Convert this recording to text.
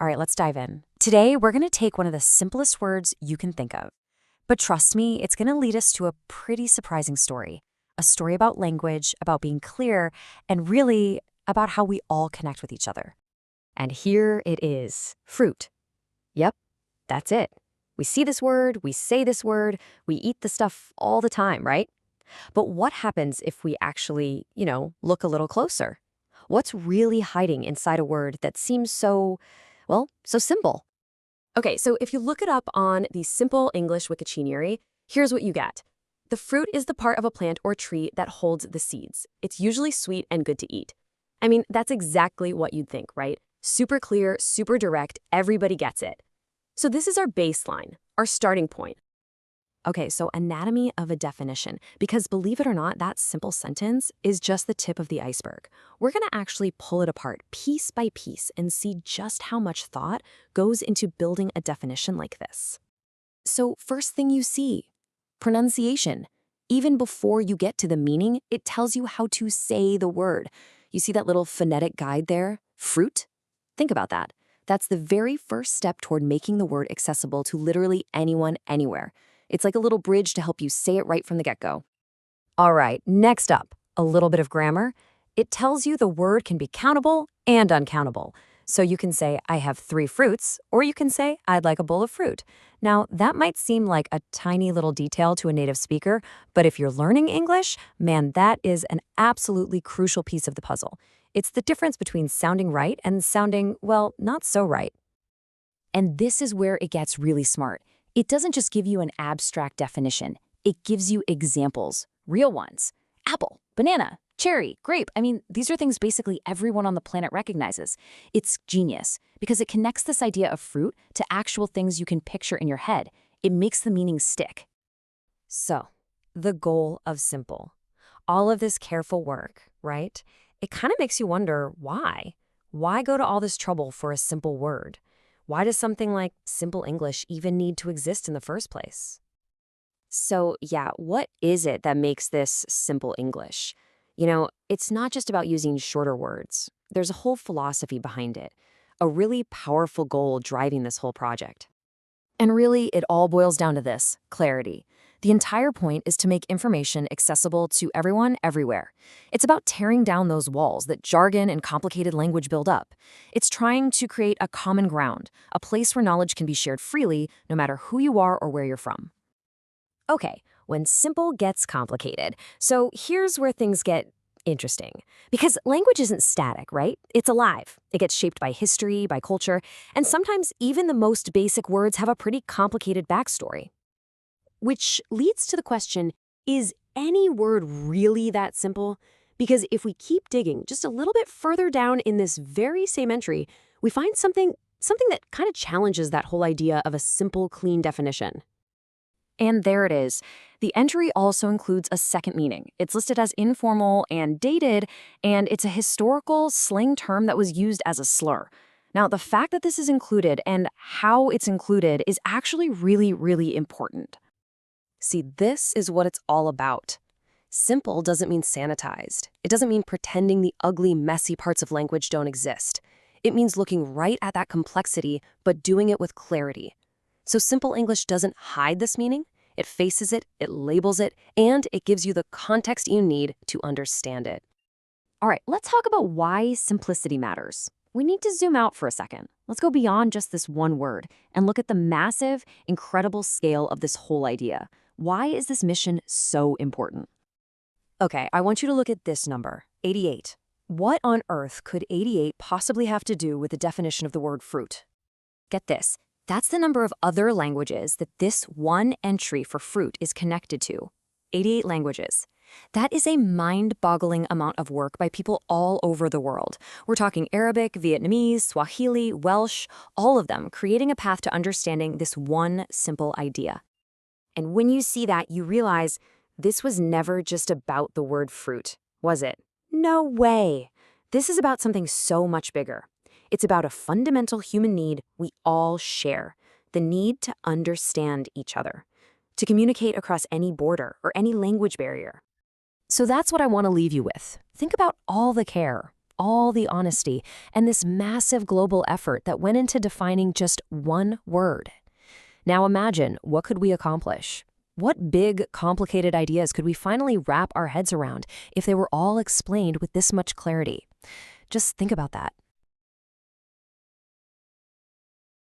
All right, let's dive in. Today, we're going to take one of the simplest words you can think of. But trust me, it's going to lead us to a pretty surprising story. A story about language, about being clear, and really about how we all connect with each other. And here it is, fruit. Yep, that's it. We see this word, we say this word, we eat the stuff all the time, right? But what happens if we actually, look a little closer? What's really hiding inside a word that seems so simple? Okay, so if you look it up on the Simple English Wiktionary, here's what you get. The fruit is the part of a plant or tree that holds the seeds. It's usually sweet and good to eat. I mean, that's exactly what you'd think, right? Super clear, super direct, everybody gets it. So this is our baseline, our starting point. Okay, so anatomy of a definition, because believe it or not, that simple sentence is just the tip of the iceberg. We're going to actually pull it apart piece by piece and see just how much thought goes into building a definition like this. So first thing you see, pronunciation. Even before you get to the meaning, it tells you how to say the word. You see that little phonetic guide there? Fruit? Think about that. That's the very first step toward making the word accessible to literally anyone, anywhere. It's like a little bridge to help you say it right from the get-go. All right, next up, a little bit of grammar. It tells you the word can be countable and uncountable. So you can say, I have 3 fruits, or you can say, I'd like a bowl of fruit. Now, that might seem like a tiny little detail to a native speaker, but if you're learning English, man, that is an absolutely crucial piece of the puzzle. It's the difference between sounding right and sounding, well, not so right. And this is where it gets really smart. It doesn't just give you an abstract definition. It gives you examples, real ones. Apple, banana, cherry, grape. I mean, these are things basically everyone on the planet recognizes. It's genius because it connects this idea of fruit to actual things you can picture in your head. It makes the meaning stick. So, the goal of simple. All of this careful work, right? It kind of makes you wonder why. Why go to all this trouble for a simple word? Why does something like simple English even need to exist in the first place? So, yeah, what is it that makes this simple English? It's not just about using shorter words. There's a whole philosophy behind it, a really powerful goal driving this whole project. And really, it all boils down to this, clarity. The entire point is to make information accessible to everyone, everywhere. It's about tearing down those walls that jargon and complicated language build up. It's trying to create a common ground, a place where knowledge can be shared freely, no matter who you are or where you're from. Okay, when simple gets complicated. So here's where things get interesting. Because language isn't static, right? It's alive. It gets shaped by history, by culture, and sometimes even the most basic words have a pretty complicated backstory. Which leads to the question, is any word really that simple? Because if we keep digging just a little bit further down in this very same entry, we find something that kind of challenges that whole idea of a simple, clean definition. And there it is. The entry also includes a second meaning. It's listed as informal and dated, and it's a historical slang term that was used as a slur. Now, the fact that this is included and how it's included is actually really, really important. See, this is what it's all about. Simple doesn't mean sanitized. It doesn't mean pretending the ugly, messy parts of language don't exist. It means looking right at that complexity, but doing it with clarity. So simple English doesn't hide this meaning. It faces it, it labels it, and it gives you the context you need to understand it. All right, let's talk about why simplicity matters. We need to zoom out for a second. Let's go beyond just this one word and look at the massive, incredible scale of this whole idea. Why is this mission so important? Okay, I want you to look at this number, 88. What on earth could 88 possibly have to do with the definition of the word fruit? Get this, that's the number of other languages that this one entry for fruit is connected to. 88 languages. That is a mind-boggling amount of work by people all over the world. We're talking Arabic, Vietnamese, Swahili, Welsh, all of them creating a path to understanding this one simple idea. And when you see that, you realize this was never just about the word fruit, was it? No way. This is about something so much bigger. It's about a fundamental human need we all share, the need to understand each other, to communicate across any border or any language barrier. So that's what I want to leave you with. Think about all the care, all the honesty, and this massive global effort that went into defining just one word. Now imagine, what could we accomplish? What big, complicated ideas could we finally wrap our heads around if they were all explained with this much clarity? Just think about that.